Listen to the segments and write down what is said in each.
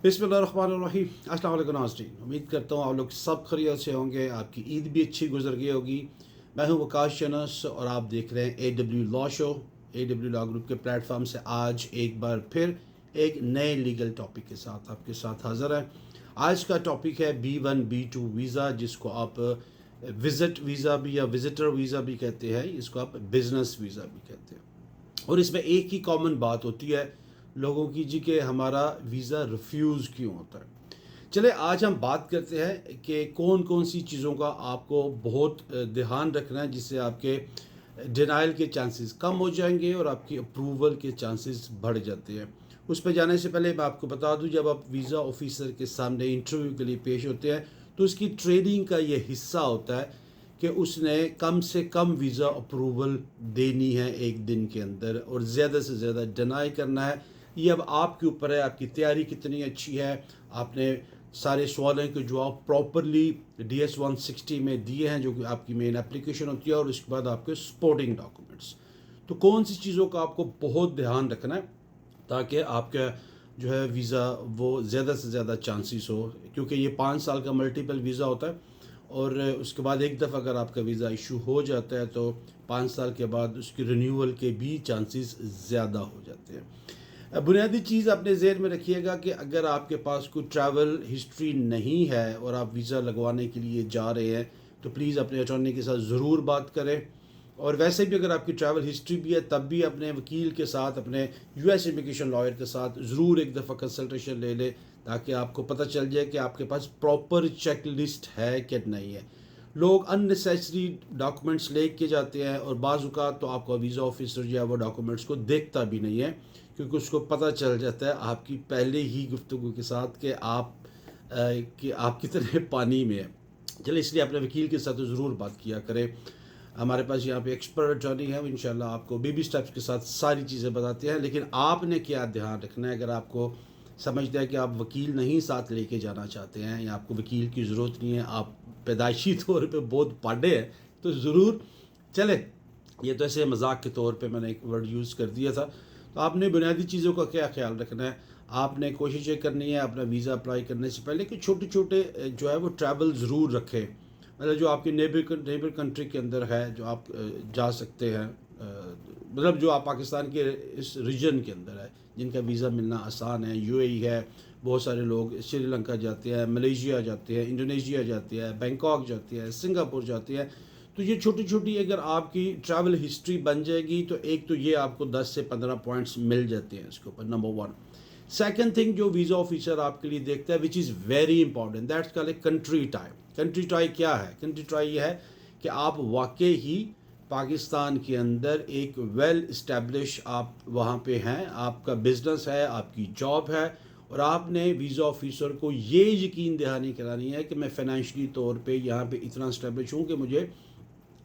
बिस्मिल्लाहिर्रहमानिर्रहीम। अस्सलाम वालेकुम नाज़रीन, उम्मीद करता हूँ आप लोग सब खैरियत से होंगे। आपकी ईद भी अच्छी गुजर गई होगी। मैं हूँ वकाश चनस और आप देख रहे हैं AW law show. AW law group के प्लेटफॉर्म से आज एक बार फिर एक नए लीगल टॉपिक के साथ आपके साथ हाज़िर है। आज का टॉपिक है B1 B2 वीज़ा, जिसको आप विज़िट वीज़ा भी या विज़िटर वीज़ा भी कहते हैं, इसको आप बिज़नेस वीज़ा भी कहते हैं। और इसमें एक ही कॉमन बात होती है लोगों की जी कि हमारा वीज़ा रिफ्यूज़ क्यों होता है। चले आज हम बात करते हैं कि कौन कौन सी चीज़ों का आपको बहुत ध्यान रखना है जिससे आपके डिनाइल के चांसेस कम हो जाएंगे और आपकी अप्रूवल के चांसेस बढ़ जाते हैं। उस पर जाने से पहले मैं आपको बता दूं, जब आप वीज़ा ऑफिसर के सामने इंटरव्यू के लिए पेश होते हैं तो उसकी ट्रेनिंग का ये हिस्सा होता है कि उसने कम से कम वीज़ा अप्रूवल देनी है एक दिन के अंदर और ज़्यादा से ज़्यादा डिनाई करना है। ये अब आपके ऊपर है, आपकी तैयारी कितनी अच्छी है, आपने सारे सवालों के जवाब प्रॉपरली DS 160 में दिए हैं जो कि आपकी मेन एप्लीकेशन होती है, और उसके बाद आपके सपोर्टिंग डॉक्यूमेंट्स। तो कौन सी चीज़ों का आपको बहुत ध्यान रखना है ताकि आपका जो है वीज़ा वो ज़्यादा से ज़्यादा चांसेस हो, क्योंकि ये 5 साल का मल्टीपल वीज़ा होता है और उसके बाद एक दफ़ा अगर आपका वीज़ा इशू हो जाता है तो 5 साल के बाद उसकी रिन्यूअल के भी चांसेस ज़्यादा हो जाते हैं। बुनियादी चीज़ अपने ज़हन में रखिएगा कि अगर आपके पास कोई ट्रैवल हिस्ट्री नहीं है और आप वीज़ा लगवाने के लिए जा रहे हैं तो प्लीज़ अपने अटॉर्नी के साथ ज़रूर बात करें। और वैसे भी अगर आपकी ट्रैवल हिस्ट्री भी है तब भी अपने वकील के साथ, अपने US इमिग्रेशन लॉयर के साथ ज़रूर एक दफ़ा कंसल्टेशन ले लें ताकि आपको पता चल जाए कि आपके पास प्रॉपर चेक लिस्ट है कि नहीं है। लोग अननेसेसरी डॉक्यूमेंट्स ले के जाते हैं और बाज़ औक़ात तो आपका वीज़ा ऑफिसर जो है वो डॉक्यूमेंट्स को देखता भी नहीं है, क्योंकि उसको पता चल जाता है आपकी पहले ही गुफ्तगू के साथ कि आप कितने पानी में हैं। चलिए, इसलिए अपने वकील के साथ तो ज़रूर बात किया करें। हमारे पास यहाँ पे एक्सपर्ट अटॉर्नी है, इंशाल्लाह आपको बेबी स्टेप्स के साथ सारी चीज़ें बताते हैं। लेकिन आपने क्या ध्यान रखना है, अगर आपको समझते हैं कि आप वकील नहीं साथ लेके जाना चाहते हैं या आपको वकील की ज़रूरत नहीं है, आप पैदाइशी तौर पे बहुत पाडे हैं, तो ज़रूर चले। ये तो ऐसे मजाक के तौर पे मैंने एक वर्ड यूज़ कर दिया था। तो आपने बुनियादी चीज़ों का क्या ख्याल रखना है, आपने कोशिश ये करनी है अपना वीज़ा अप्लाई करने से पहले कि छोटे छोटे जो है वो ट्रैवल ज़रूर रखें। मतलब जो आपके नेबर कंट्री के अंदर है, जो आप जा सकते हैं, मतलब जो आप पाकिस्तान के इस रीजन के अंदर है जिनका वीज़ा मिलना आसान है। UAE है, बहुत सारे लोग श्रीलंका जाते हैं, मलेशिया जाते हैं, इंडोनेशिया जाते हैं, बैंकॉक जाते हैं, सिंगापुर जाते हैं। तो ये छोटी छोटी अगर आपकी ट्रैवल हिस्ट्री बन जाएगी तो एक तो ये आपको 10 से 15 पॉइंट्स मिल जाते हैं इसके ऊपर, नंबर 1। सेकंड थिंग जो वीज़ा ऑफिसर आपके लिए देखता है, which is very important, that's called a country tie. Country tie क्या है? कंट्री टाई ये है कि आप वाकई ही पाकिस्तान के अंदर एक वेल इस्टेब्लिश आप वहाँ पे हैं, आपका बिजनेस है, आपकी जॉब है, और आपने वीज़ा ऑफिसर को ये यकीन दहानी करानी है कि मैं फाइनेंशियली तौर पे यहाँ पे इतना इस्टेब्लिश हूँ कि मुझे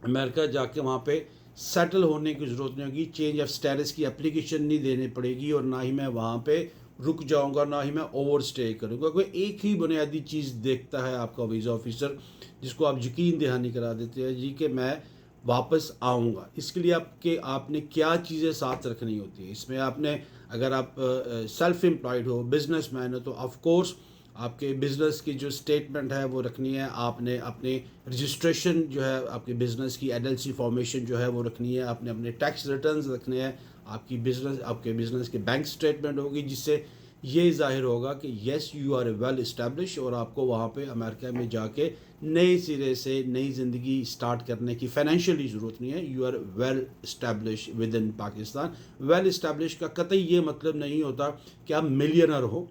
अमेरिका जाके वहाँ पे सेटल होने की ज़रूरत नहीं होगी, चेंज ऑफ स्टेटस की एप्लीकेशन नहीं देनी पड़ेगी, और ना ही मैं वहाँ पे रुक जाऊँगा, ना ही मैं ओवर स्टे करूँगा। कोई एक ही बुनियादी चीज़ देखता है आपका वीज़ा ऑफिसर, जिसको आप यकीन दहानी करा देते हैं जी कि मैं वापस आऊँगा। इसके लिए आपने क्या चीज़ें साथ रखनी होती है इसमें। आपने अगर आप सेल्फ एम्प्लॉयड हो, बिजनेस मैन हो, तो ऑफ कोर्स आपके बिज़नेस की जो स्टेटमेंट है वो रखनी है। आपने अपने रजिस्ट्रेशन जो है आपके बिज़नेस की LLC फॉर्मेशन जो है वो रखनी है। आपने अपने टैक्स रिटर्न्स रखने हैं। आपके बिज़नेस की बैंक स्टेटमेंट होगी, जिससे ये ज़ाहिर होगा कि yes you are well establish, और आपको वहाँ पे अमेरिका में जाके नए सिरे से नई ज़िंदगी स्टार्ट करने की फाइनेंशियली ज़रूरत नहीं है। You are well establish within Pakistan. Well establish का कतई ये मतलब नहीं होता कि आप मिलियनर हो।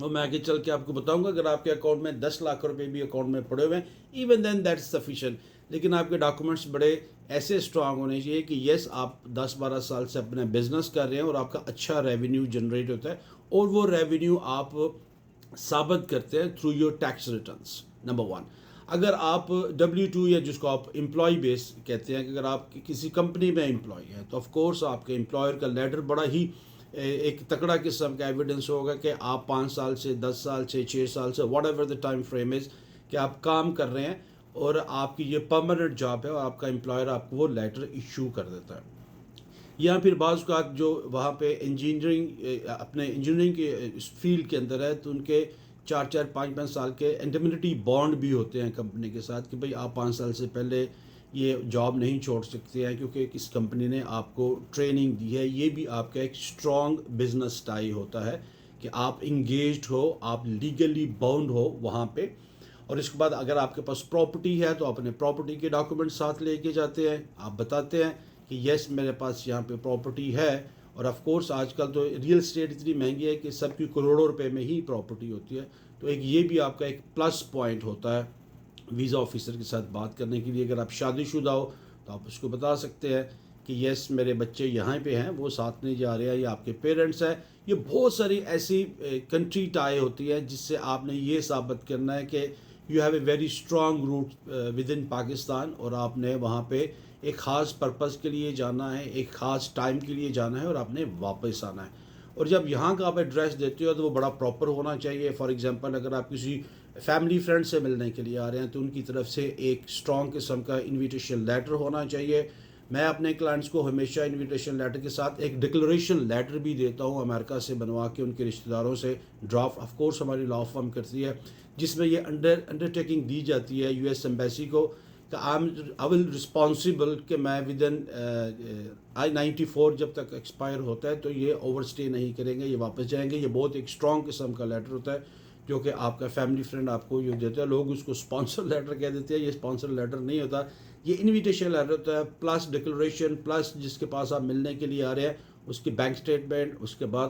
और मैं आगे चल के आपको बताऊंगा, अगर आपके अकाउंट में 10 लाख रुपए भी अकाउंट में पड़े हुए हैं, इवन देन दैट्स सफिशिएंट। लेकिन आपके डॉक्यूमेंट्स बड़े ऐसे स्ट्रांग होने चाहिए कि येस आप 10-12 साल से अपना बिजनेस कर रहे हैं और आपका अच्छा रेवेन्यू जनरेट होता है, और वो रेवेन्यू आप साबित करते हैं through your tax returns, number 1। अगर आप W2 या जिसको आप एम्प्लॉय बेस कहते हैं, कि अगर आप किसी कंपनी में एम्प्लॉय हैं तो ऑफ कोर्स आपके एम्प्लॉयर का लेटर बड़ा ही एक तकड़ा किस्म का एविडेंस होगा कि आप 5 साल से 10 साल से 6 साल से what ever the time frame is कि आप काम कर रहे हैं और आपकी ये परमानेंट जॉब है और आपका एम्प्लॉयर आपको वो लेटर इशू कर देता है। یا پھر بعض اوقات جو وہاں پہ اپنے انجینئرنگ کے اس فیلڈ کے اندر ہے تو ان کے 4-4 5-5 سال کے انڈیمنٹی بانڈ بھی ہوتے ہیں کمپنی کے ساتھ کہ بھئی آپ 5 سال سے پہلے یہ جاب نہیں چھوڑ سکتے ہیں کیونکہ اس کمپنی نے آپ کو ٹریننگ دی ہے. یہ بھی آپ کا ایک اسٹرانگ بزنس ٹائی ہوتا ہے کہ آپ انگیجڈ ہو, آپ لیگلی باؤنڈ ہو وہاں پہ. اور اس کے بعد اگر آپ کے پاس پراپرٹی ہے تو اپنے پراپرٹی کے ڈاکومنٹ ساتھ لے کے جاتے ہیں, آپ بتاتے ہیں کہ یس میرے پاس یہاں پہ پراپرٹی ہے. اور آف کورس آج کل تو ریئل اسٹیٹ اتنی مہنگی ہے کہ سب کی کروڑوں روپے میں ہی پراپرٹی ہوتی ہے. تو ایک یہ بھی آپ کا ایک پلس پوائنٹ ہوتا ہے ویزا آفیسر کے ساتھ بات کرنے کے لیے. اگر آپ شادی شدہ ہو تو آپ اس کو بتا سکتے ہیں کہ یس میرے بچے یہاں پہ ہیں, وہ ساتھ نہیں جا رہے ہیں, یا آپ کے پیرنٹس ہیں. یہ بہت ساری ایسی کنٹری ٹائی ہوتی ہے جس سے آپ نے یہ ثابت کرنا ہے کہ you have a very strong root within Pakistan, اور آپ نے وہاں پہ ایک خاص پرپز کے لیے جانا ہے, ایک خاص ٹائم کے لیے جانا ہے, اور آپ نے واپس آنا ہے. اور جب یہاں کا آپ ایڈریس دیتے ہو تو وہ بڑا پراپر ہونا چاہیے. فار ایگزامپل اگر آپ کسی فیملی فرینڈ سے ملنے کے لیے آ رہے ہیں تو ان کی طرف سے ایک اسٹرانگ قسم کا انویٹیشن لیٹر ہونا چاہیے. میں اپنے کلائنٹس کو ہمیشہ انویٹیشن لیٹر کے ساتھ ایک ڈکلریشن لیٹر بھی دیتا ہوں امریکہ سے بنوا کے ان کے رشتہ داروں سے. ڈرافٹ آف کورس ہماری لا فرم کرتی ہے جس میں یہ انڈرٹیکنگ دی جاتی ہے یو ایس ایمبیسی کو کہ آئی ول رسپانسیبل کہ میں ود ان I-94 جب تک ایکسپائر ہوتا ہے تو یہ اوور اسٹے نہیں کریں گے, یہ واپس جائیں گے. یہ بہت ایک اسٹرانگ قسم کا لیٹر ہوتا ہے جو کہ آپ کا فیملی فرینڈ آپ کو یہ دیتا ہے. لوگ اس کو اسپانسر لیٹر کہہ دیتے ہیں, یہ اسپانسر لیٹر نہیں ہوتا, یہ انویٹیشن لیٹر ہوتا ہے پلس ڈکلریشن پلس جس کے پاس آپ ملنے کے لیے آ رہے ہیں اس کی بینک اسٹیٹمنٹ, اس کے بعد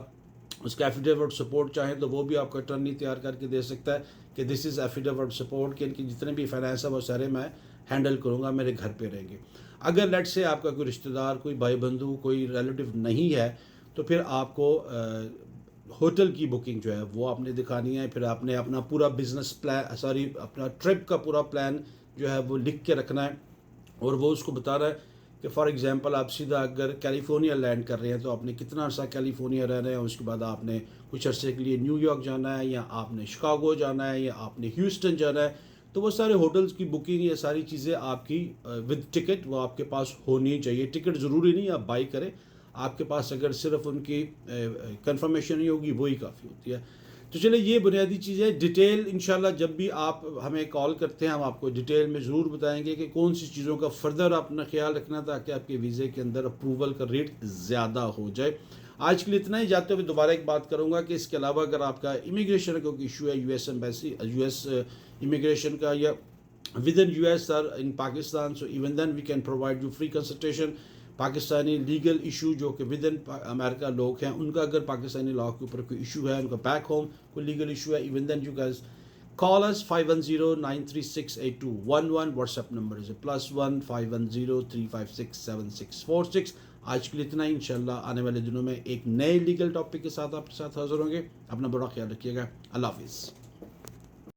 اس کا ایفیڈیوٹ سپورٹ چاہیں تو وہ بھی آپ کا اٹرنی تیار کر کے دے سکتا ہے کہ دس از ایفیڈیوٹ سپورٹ کہ ان کی جتنے بھی فائنینس ہے وہ سارے میں ہینڈل کروں گا, میرے گھر پہ رہیں گے. اگر لیٹ سے آپ کا کوئی رشتہ دار, کوئی بھائی بندو, کوئی ریلیٹیو نہیں ہے تو پھر آپ کو ہوٹل کی بکنگ جو ہے وہ آپ نے دکھانی ہے. پھر آپ نے اپنا پورا بزنس پلان اپنا ٹرپ کا پورا پلان جو ہے وہ لکھ کے رکھنا ہے, اور وہ اس کو بتا رہا ہے کہ فار ایگزامپل آپ سیدھا اگر کیلیفورنیا لینڈ کر رہے ہیں تو آپ نے کتنا عرصہ کیلیفورنیا رہنا ہے, اس کے بعد آپ نے کچھ عرصے کے لیے نیو یارک جانا ہے, یا آپ نے شکاگو جانا ہے, یا آپ نے ہیوسٹن جانا ہے. تو وہ سارے ہوٹلز کی بکنگ, یہ ساری چیزیں آپ کی ود ٹکٹ وہ آپ کے پاس ہونی چاہیے. ٹکٹ ضروری نہیں آپ بائی کریں, آپ کے پاس اگر صرف ان کی کنفرمیشن ہی ہوگی وہی کافی ہوتی ہے. تو چلے یہ بنیادی چیزیں. ڈیٹیل انشاءاللہ جب بھی آپ ہمیں کال کرتے ہیں ہم آپ کو ڈیٹیل میں ضرور بتائیں گے کہ کون سی چیزوں کا فردر اپنا خیال رکھنا تاکہ آپ کے ویزے کے اندر اپروول کا ریٹ زیادہ ہو جائے. آج کے لیے اتنا ہی. جاتے ہوئے دوبارہ ایک بات کروں گا کہ اس کے علاوہ اگر آپ کا امیگریشن کا کوئی ایشو ہے U S embassy U S immigration کا, یا with in U S or in Pakistan, so even then we can provide you free consultation. Pakistani legal issue جو کہ ود ان امریکہ لوگ ہیں ان کا اگر پاکستانی لا کے اوپر کوئی ایشو ہے, ان کا بیک ہوم کوئی لیگل ایشو ہے, even then you guys call us 510-936-8211. WhatsApp number ہے +1 510-356-7646. آج کے لیے اتنا ہی. انشاءاللہ آنے والے دنوں میں ایک نئے لیگل ٹاپک کے ساتھ آپ کے ساتھ حاضر ہوں گے. اپنا بڑا خیال رکھیے گا. اللہ حافظ.